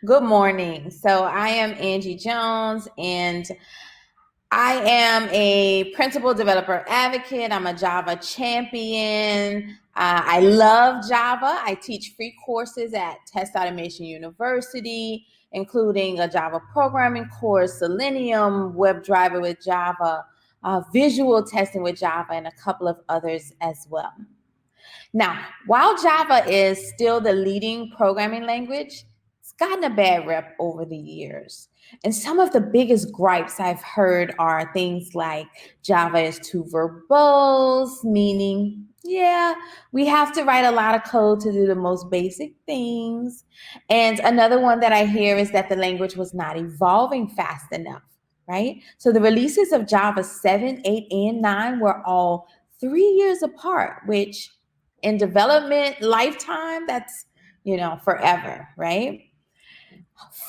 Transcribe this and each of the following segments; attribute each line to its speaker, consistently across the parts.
Speaker 1: Good morning. So I am Angie Jones, and I am a principal developer advocate. I'm a Java champion. I love Java. I teach free courses at Test Automation University, including a Java programming course, Selenium, WebDriver with Java, visual testing with Java, and a couple of others as well. Now, while Java is still the leading programming language, it's gotten a bad rep over the years. And some of the biggest gripes I've heard are things like Java is too verbose, meaning, yeah, we have to write a lot of code to do the most basic things. And another one that I hear is that the language was not evolving fast enough, right? So the releases of Java 7, 8, and 9 were all 3 years apart, which in development lifetime, that's, forever, right?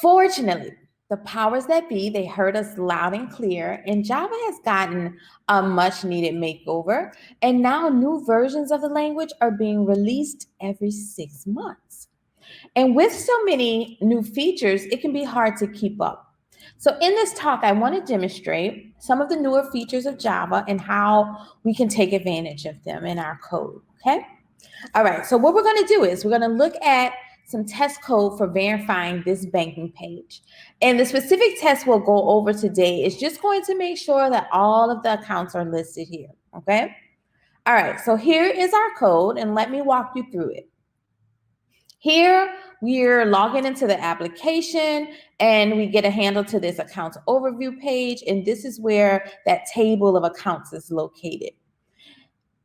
Speaker 1: Fortunately, the powers that be, they heard us loud and clear, and Java has gotten a much needed makeover, and now new versions of the language are being released every 6 months. And with so many new features, it can be hard to keep up. So in this talk, I want to demonstrate some of the newer features of Java and how we can take advantage of them in our code, okay? All right, so what we're going to do is we're going to look at some test code for verifying this banking page. And the specific test we'll go over today is just going to make sure that all of the accounts are listed here, okay? All right, so here is our code, and let me walk you through it. Here, we're logging into the application, and we get a handle to this accounts overview page, and this is where that table of accounts is located.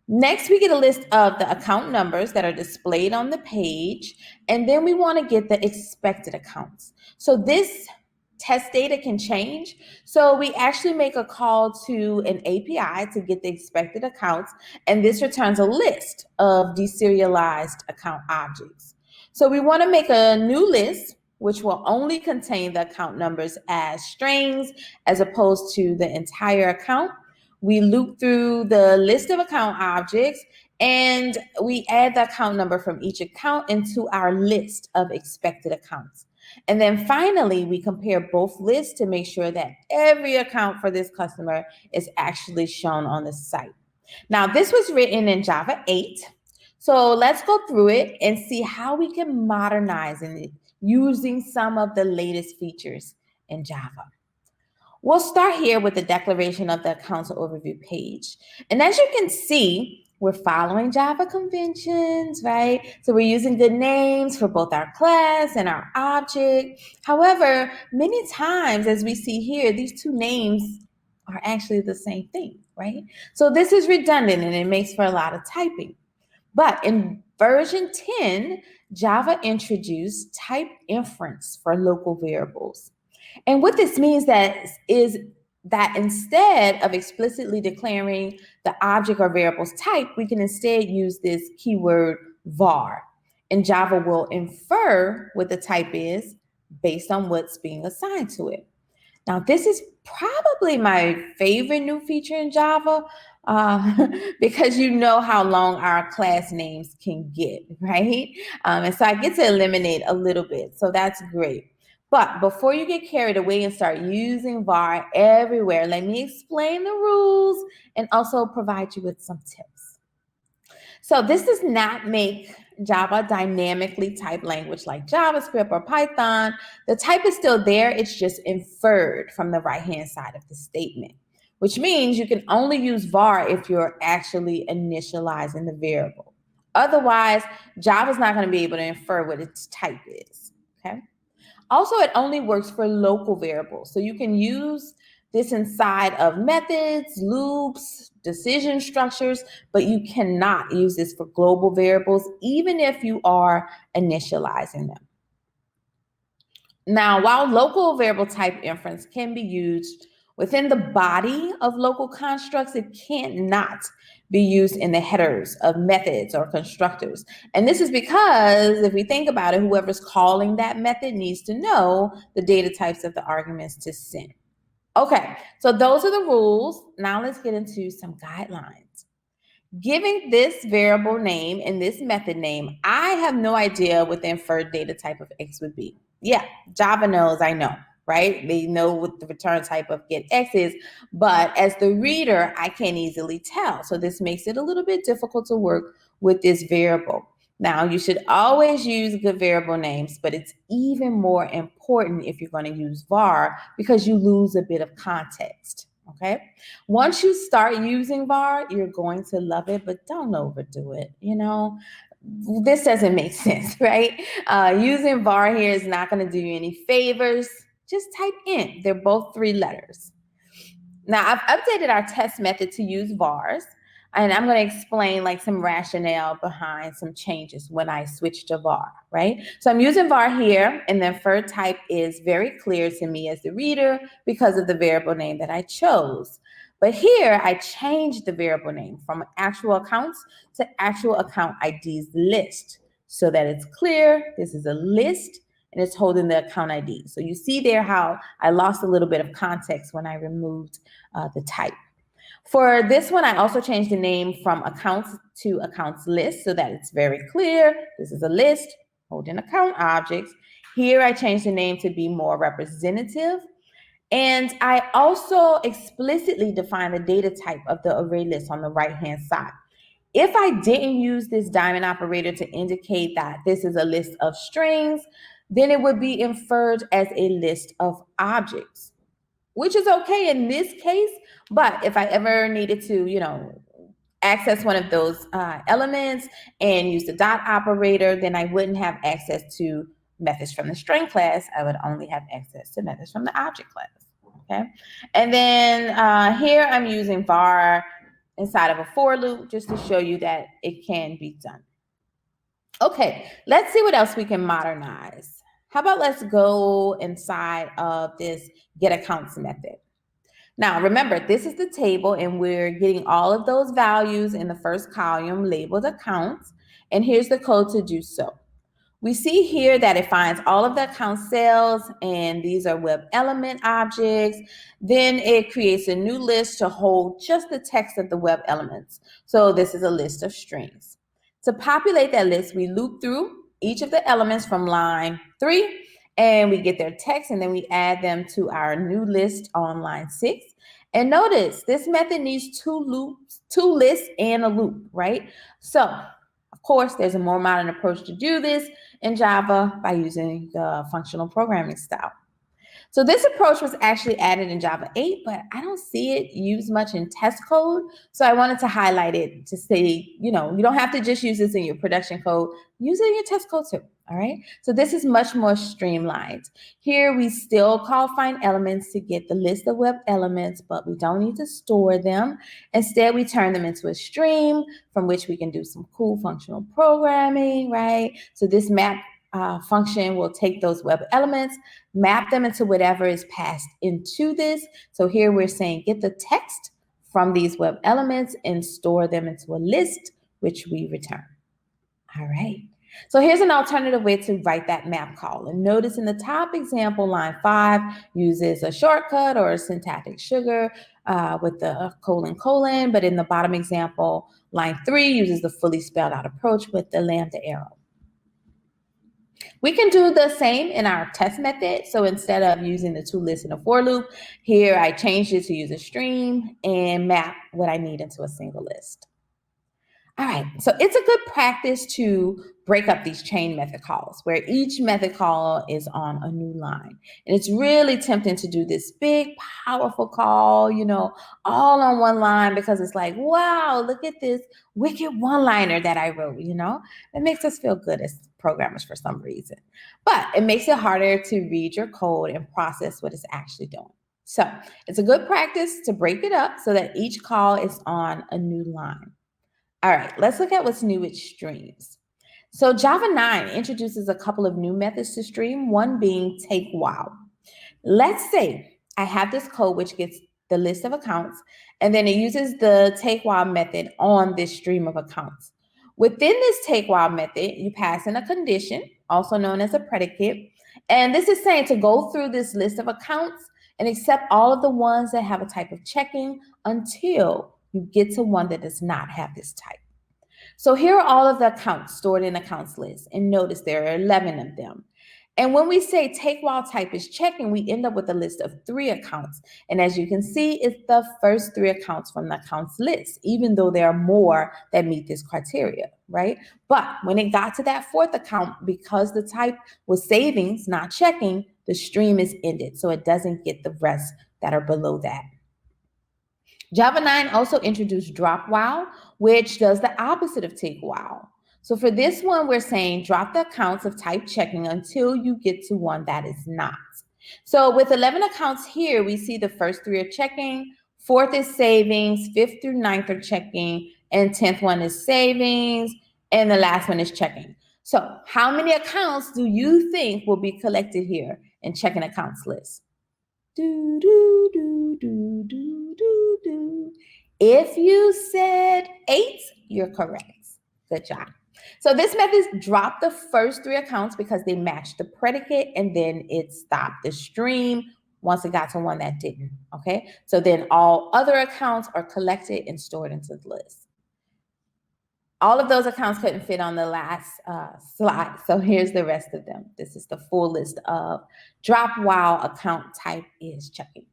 Speaker 1: Next, we get a list of the account numbers that are displayed on the page, and then we want to get the expected accounts. So this test data can change. So we actually make a call to an API to get the expected accounts, and this returns a list of deserialized account objects. So we want to make a new list, which will only contain the account numbers as strings as opposed to the entire account. We loop through the list of account objects, and we add the account number from each account into our list of expected accounts. And then finally, we compare both lists to make sure that every account for this customer is actually shown on the site. Now, this was written in Java 8. So let's go through it and see how we can modernize it using some of the latest features in Java. We'll start here with the declaration of the accounts overview page. And as you can see, we're following Java conventions, right? So we're using good names for both our class and our object. However, many times, as we see here, these two names are actually the same thing, right? So this is redundant and it makes for a lot of typing. But in version 10, Java introduced type inference for local variables. And what this means is that instead of explicitly declaring the object or variable's type, we can instead use this keyword var. And Java will infer what the type is based on what's being assigned to it. Now, this is probably my favorite new feature in Java because you know how long our class names can get, right? And so I get to eliminate a little bit. So that's great. But before you get carried away and start using var everywhere, let me explain the rules and also provide you with some tips. So this does not make Java dynamically typed language like JavaScript or Python. The type is still there, it's just inferred from the right-hand side of the statement, which means you can only use var if you're actually initializing the variable. Otherwise, Java's not going to be able to infer what its type is, okay? Also, it only works for local variables. So you can use this inside of methods, loops, decision structures, but you cannot use this for global variables, even if you are initializing them. Now, while local variable type inference can be used within the body of local constructs, it cannot be used in the headers of methods or constructors. And this is because if we think about it, whoever's calling that method needs to know the data types of the arguments to send. Okay, so those are the rules. Now let's get into some guidelines. Giving this variable name and this method name, I have no idea what the inferred data type of X would be. Yeah, Java knows, I know, right? They know what the return type of get X is, but as the reader, I can't easily tell. So this makes it a little bit difficult to work with this variable. Now, you should always use good variable names, but it's even more important if you're going to use var because you lose a bit of context. Okay. Once you start using var, you're going to love it, but don't overdo it. This doesn't make sense, right? Using var here is not going to do you any favors. Just type in. They're both 3 letters. Now, I've updated our test method to use vars, and I'm going to explain like some rationale behind some changes when I switch to var, right? So I'm using var here, and the inferred type is very clear to me as the reader because of the variable name that I chose. But here, I changed the variable name from actual accounts to actual account IDs list so that it's clear this is a list and it's holding the account ID. So you see there how I lost a little bit of context when I removed the type. For this one, I also changed the name from accounts to accounts list so that it's very clear. This is a list holding account objects. Here, I changed the name to be more representative. And I also explicitly define the data type of the array list on the right-hand side. If I didn't use this diamond operator to indicate that this is a list of strings, then it would be inferred as a list of objects, which is okay in this case. But if I ever needed to, access one of those elements and use the dot operator, then I wouldn't have access to methods from the string class. I would only have access to methods from the object class. Okay. And then here I'm using var inside of a for loop just to show you that it can be done. Okay, let's see what else we can modernize. How about let's go inside of this get accounts method. Now, remember, this is the table, and we're getting all of those values in the first column labeled accounts, and here's the code to do so. We see here that it finds all of the account cells, and these are web element objects. Then it creates a new list to hold just the text of the web elements. So this is a list of strings. To populate that list, we loop through each of the elements from line 3, and we get their text, and then we add them to our new list on line 6. And notice this method needs 2 lists and a loop, right? So, of course, there's a more modern approach to do this in Java by using the functional programming style. So this approach was actually added in Java 8, but I don't see it used much in test code. So I wanted to highlight it to say, you don't have to just use this in your production code. Use it in your test code too, all right? So this is much more streamlined. Here we still call find elements to get the list of web elements, but we don't need to store them. Instead, we turn them into a stream from which we can do some cool functional programming, right? So this map function will take those web elements, map them into whatever is passed into this. So here we're saying get the text from these web elements and store them into a list, which we return. All right. So here's an alternative way to write that map call. And notice in the top example, line 5 uses a shortcut or a syntactic sugar with the colon, but in the bottom example, line 3 uses the fully spelled out approach with the lambda arrow. We can do the same in our test method. So instead of using the 2 lists in a for loop, here I changed it to use a stream and map what I need into a single list. All right, so it's a good practice to break up these chain method calls where each method call is on a new line. And it's really tempting to do this big, powerful call, all on one line because it's like, wow, look at this wicked one-liner that I wrote, It makes us feel good as programmers for some reason. But it makes it harder to read your code and process what it's actually doing. So it's a good practice to break it up so that each call is on a new line. All right, let's look at what's new with streams. So Java 9 introduces a couple of new methods to stream, one being take while. Let's say I have this code which gets the list of accounts, and then it uses the take while method on this stream of accounts. Within this take while method, you pass in a condition, also known as a predicate, and this is saying to go through this list of accounts and accept all of the ones that have a type of checking until you get to one that does not have this type. So here are all of the accounts stored in accounts list, and notice there are 11 of them. And when we say take while type is checking, we end up with a list of 3 accounts. And as you can see, it's the first 3 accounts from the accounts list, even though there are more that meet this criteria, right? But when it got to that 4th account, because the type was savings, not checking, the stream is ended. So it doesn't get the rest that are below that. Java 9 also introduced drop while, which does the opposite of take while. So for this one, we're saying drop the accounts of type checking until you get to one that is not. So with 11 accounts here, we see the first 3 are checking, 4th is savings, 5th through 9th are checking, and 10th one is savings, and the last one is checking. So how many accounts do you think will be collected here in checking accounts list? Do, do, do, do, do, do, do. If you said 8, you're correct. Good job. So this method dropped the first 3 accounts because they matched the predicate, and then it stopped the stream once it got to one that didn't, okay? So then all other accounts are collected and stored into the list. All of those accounts couldn't fit on the last slide, so here's the rest of them. This is the full list of drop while account type is checking.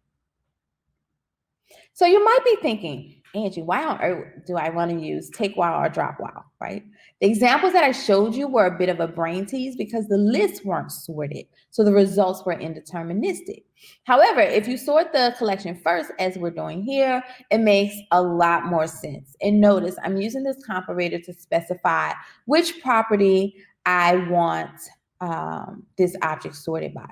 Speaker 1: So you might be thinking, Angie, why on earth do I want to use take while or drop while, right? The examples that I showed you were a bit of a brain tease because the lists weren't sorted, so the results were indeterministic. However, if you sort the collection first, as we're doing here, it makes a lot more sense. And notice I'm using this comparator to specify which property I want this object sorted by.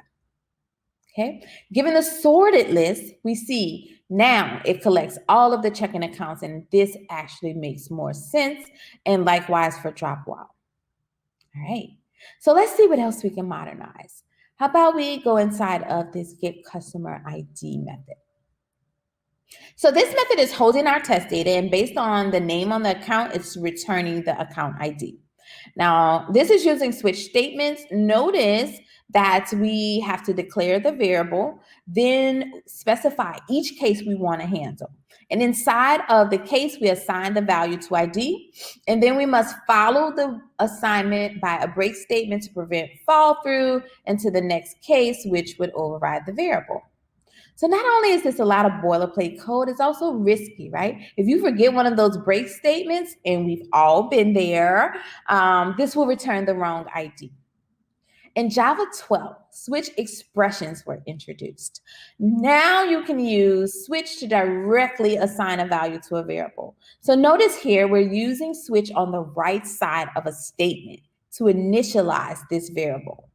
Speaker 1: Okay, given the sorted list, we see now it collects all of the checking accounts, and this actually makes more sense, and likewise for drop while. All right, so let's see what else we can modernize. How about we go inside of this get customer ID method? So this method is holding our test data, and based on the name on the account, it's returning the account ID. Now, this is using switch statements. Notice that we have to declare the variable, then specify each case we want to handle. And inside of the case, we assign the value to ID, and then we must follow the assignment by a break statement to prevent fall through into the next case, which would override the variable. So not only is this a lot of boilerplate code, it's also risky, right? If you forget one of those break statements, and we've all been there, this will return the wrong ID. In Java 12, switch expressions were introduced. Now you can use switch to directly assign a value to a variable. So notice here, we're using switch on the right side of a statement to initialize this variable.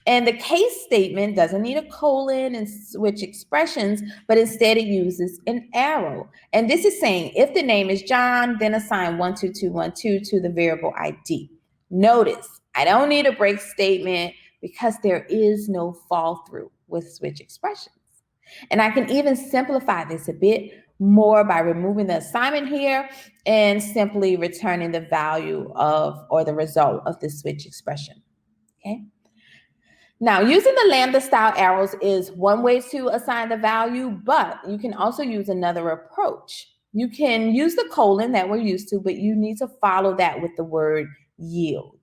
Speaker 1: And the case statement doesn't need a colon and switch expressions, but instead it uses an arrow. And this is saying if the name is John, then assign 12212 to the variable ID. Notice, I don't need a break statement because there is no fall through with switch expressions. And I can even simplify this a bit more by removing the assignment here and simply returning the value of or the result of the switch expression, okay? Now, using the lambda style arrows is one way to assign the value, but you can also use another approach. You can use the colon that we're used to, but you need to follow that with the word yield.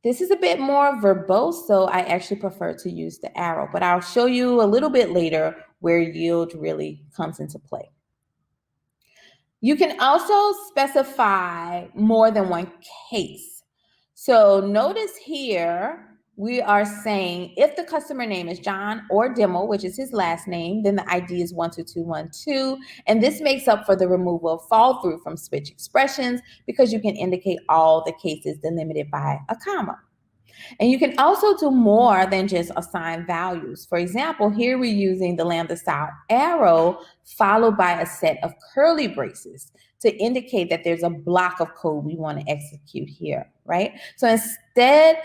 Speaker 1: This is a bit more verbose, so I actually prefer to use the arrow, but I'll show you a little bit later where yield really comes into play. You can also specify more than one case. So notice here, we are saying if the customer name is John or Demo, which is his last name, then the ID is 12212. And this makes up for the removal of fall through from switch expressions because you can indicate all the cases delimited by a comma. And you can also do more than just assign values. For example, here we're using the lambda style arrow followed by a set of curly braces to indicate that there's a block of code we want to execute here, right? So instead,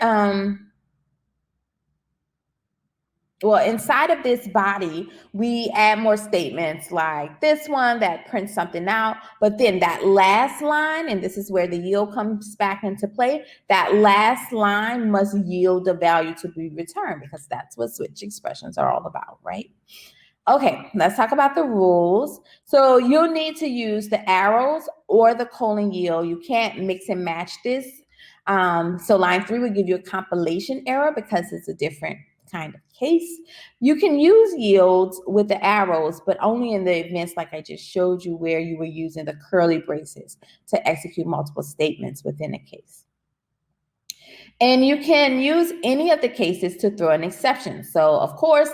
Speaker 1: inside of this body, we add more statements like this one that prints something out, but then that last line, and this is where the yield comes back into play, that last line must yield the value to be returned because that's what switch expressions are all about, right? Okay, let's talk about the rules. So you'll need to use the arrows or the colon yield. You can't mix and match this. So line 3 would give you a compilation error because it's a different kind of case. You can use yields with the arrows, but only in the events like I just showed you where you were using the curly braces to execute multiple statements within a case. And you can use any of the cases to throw an exception. So of course,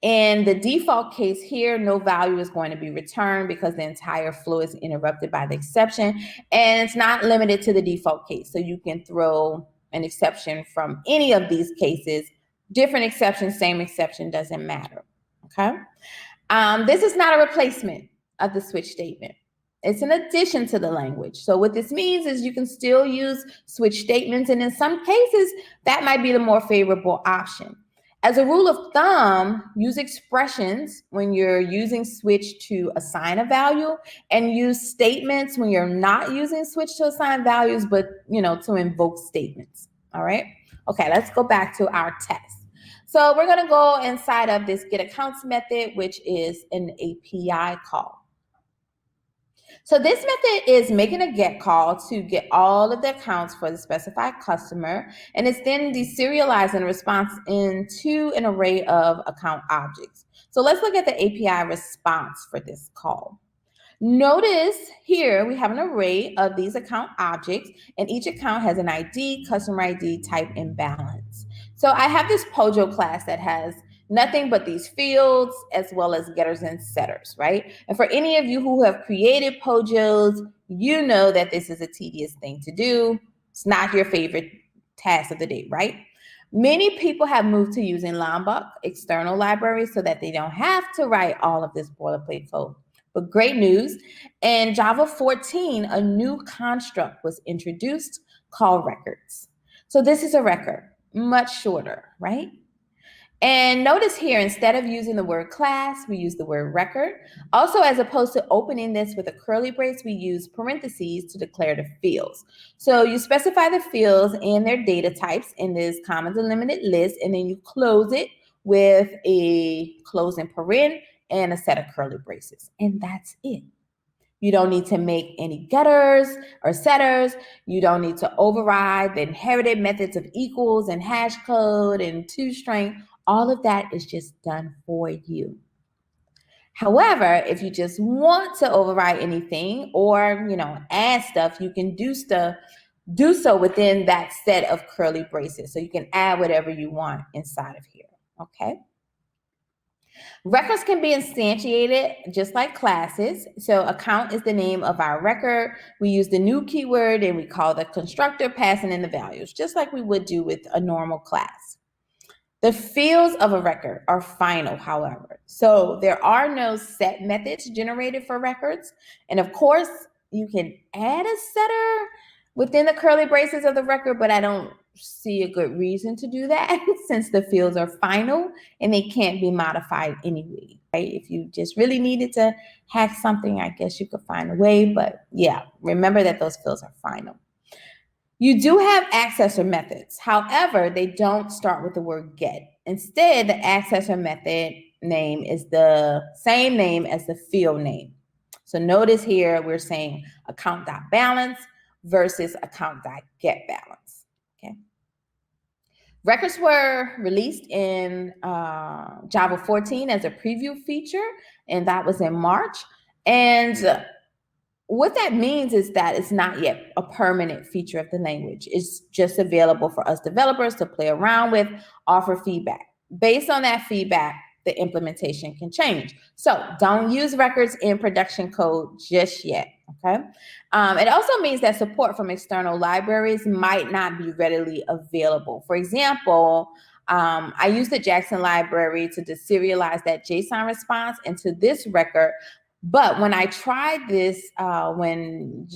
Speaker 1: in the default case here, no value is going to be returned because the entire flow is interrupted by the exception, and it's not limited to the default case. So you can throw an exception from any of these cases, different exceptions, same exception, doesn't matter, okay? This is not a replacement of the switch statement. It's an addition to the language. So what this means is you can still use switch statements, and in some cases, that might be the more favorable option. As a rule of thumb, use expressions when you're using switch to assign a value, and use statements when you're not using switch to assign values, but to invoke statements. All right. Okay, let's go back to our test. So we're going to go inside of this get accounts method, which is an API call. So this method is making a get call to get all of the accounts for the specified customer, and it's then deserializing the response into an array of account objects. So let's look at the API response for this call. Notice here we have an array of these account objects, and each account has an ID, customer ID, type, and balance. So I have this Pojo class that has nothing but these fields as well as getters and setters, right? And for any of you who have created Pojos, you know that this is a tedious thing to do. It's not your favorite task of the day, right? Many people have moved to using Lombok external libraries so that they don't have to write all of this boilerplate code. But great news, in Java 14, a new construct was introduced called records. So this is a record, much shorter, right? And notice here, instead of using the word class, we use the word record. Also, as opposed to opening this with a curly brace, we use parentheses to declare the fields. So you specify the fields and their data types in this comma delimited list, and then you close it with a closing paren and a set of curly braces. And that's it. You don't need to make any getters or setters. You don't need to override the inherited methods of equals and hash code and toString. All of that is just done for you. However, if you just want to override anything or, add stuff, you can do so within that set of curly braces. So you can add whatever you want inside of here, okay? Records can be instantiated just like classes. So account is the name of our record. We use the new keyword and we call the constructor, passing in the values, just like we would do with a normal class. The fields of a record are final, however. So there are no set methods generated for records. And of course, you can add a setter within the curly braces of the record, but I don't see a good reason to do that since the fields are final and they can't be modified anyway, right? If you just really needed to hack something, I guess you could find a way, but yeah, remember that those fields are final. You do have accessor methods. However, they don't start with the word get. Instead, the accessor method name is the same name as the field name. So notice here, we're saying account.balance versus account.getBalance, okay? Records were released in Java 14 as a preview feature, and that was in March. And what that means is that it's not yet a permanent feature of the language. It's just available for us developers to play around with, offer feedback. Based on that feedback, the implementation can change. So don't use records in production code just yet, okay? It also means that support from external libraries might not be readily available. For example, I used the Jackson library to deserialize that JSON response into this record, but when I tried this, when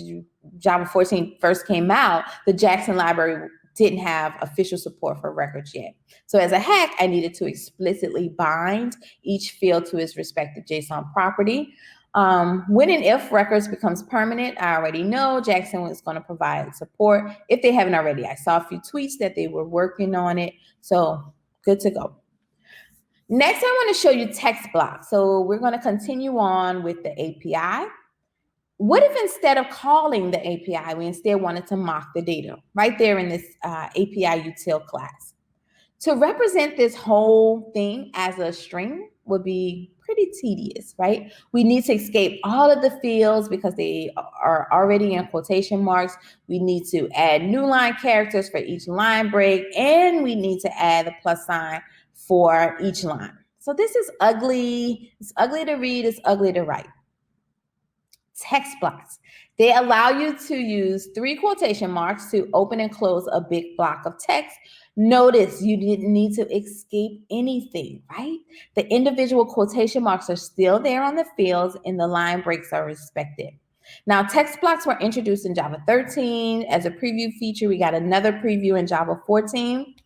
Speaker 1: Java 14 first came out, the Jackson library didn't have official support for records yet. So as a hack, I needed to explicitly bind each field to its respective JSON property. When and if records becomes permanent, I already know Jackson is going to provide support if they haven't already. I saw a few tweets that they were working on it, so good to go. Next, I want to show you text blocks. So we're going to continue on with the API. What if instead of calling the API, we instead wanted to mock the data right there in this API util class? To represent this whole thing as a string would be pretty tedious, right? We need to escape all of the fields because they are already in quotation marks. We need to add new line characters for each line break, and we need to add the plus sign for each line. So this is ugly. It's ugly to read. It's ugly to write. Text blocks. They allow you to use 3 quotation marks to open and close a big block of text. Notice you didn't need to escape anything, right? The individual quotation marks are still there on the fields and the line breaks are respected. Now, text blocks were introduced in Java 13 as a preview feature. We got another preview in Java 14.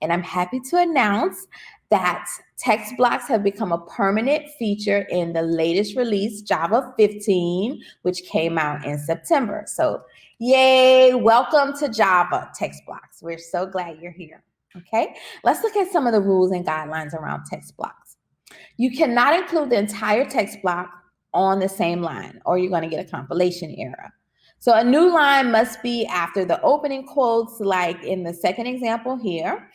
Speaker 1: And I'm happy to announce that text blocks have become a permanent feature in the latest release, Java 15, which came out in September. So yay, welcome to Java text blocks. We're so glad you're here. Okay, let's look at some of the rules and guidelines around text blocks. You cannot include the entire text block on the same line, or you're going to get a compilation error. So a new line must be after the opening quotes, like in the second example here.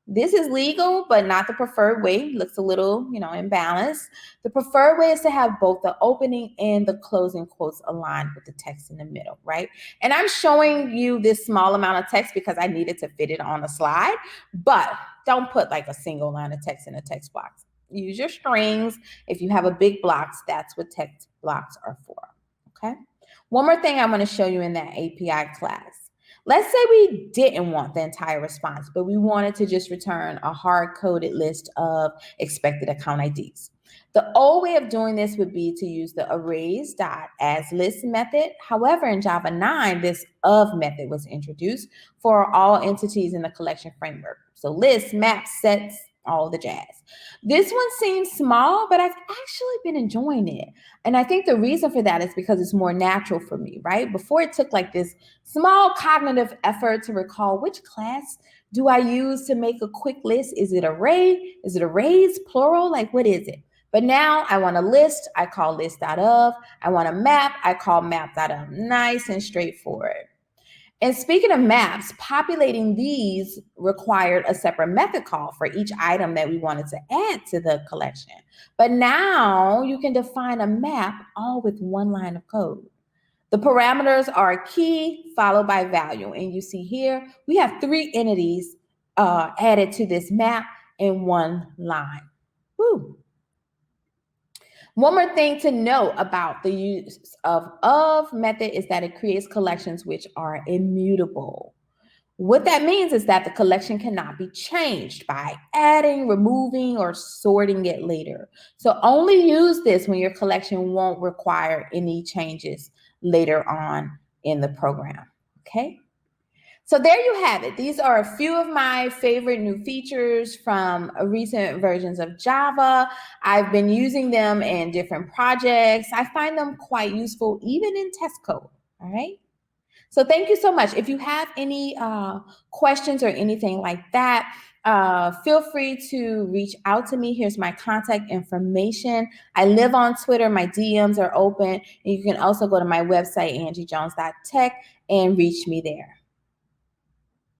Speaker 1: This is legal, but not the preferred way. Looks a little, imbalanced. The preferred way is to have both the opening and the closing quotes aligned with the text in the middle, right? And I'm showing you this small amount of text because I needed to fit it on a slide, but don't put like a single line of text in a text box. Use your strings. If you have a big blocks, that's what text blocks are for, okay? One more thing I'm going to show you in that API class. Let's say we didn't want the entire response, but we wanted to just return a hard-coded list of expected account IDs. The old way of doing this would be to use the arrays.asList method. However, in Java 9, this of method was introduced for all entities in the collection framework. So lists, maps, sets, all the jazz. This one seems small, but I've actually been enjoying it. And I think the reason for that is because it's more natural for me, right? Before it took like this small cognitive effort to recall which class do I use to make a quick list? Is it array? Is it arrays, plural? Like what is it? But now I want a list, I call list.of. I want a map, I call map.of. Nice and straightforward. And speaking of maps, populating these required a separate method call for each item that we wanted to add to the collection. But now you can define a map all with one line of code. The parameters are key followed by value. And you see here, we have 3 entities added to this map in one line. Woo. One more thing to note about the use of method is that it creates collections which are immutable. What that means is that the collection cannot be changed by adding, removing, or sorting it later. So only use this when your collection won't require any changes later on in the program, okay? So there you have it. These are a few of my favorite new features from recent versions of Java. I've been using them in different projects. I find them quite useful even in test code, all right? So thank you so much. If you have any questions or anything like that, feel free to reach out to me. Here's my contact information. I live on Twitter. My DMs are open. And you can also go to my website, angiejones.tech, and reach me there.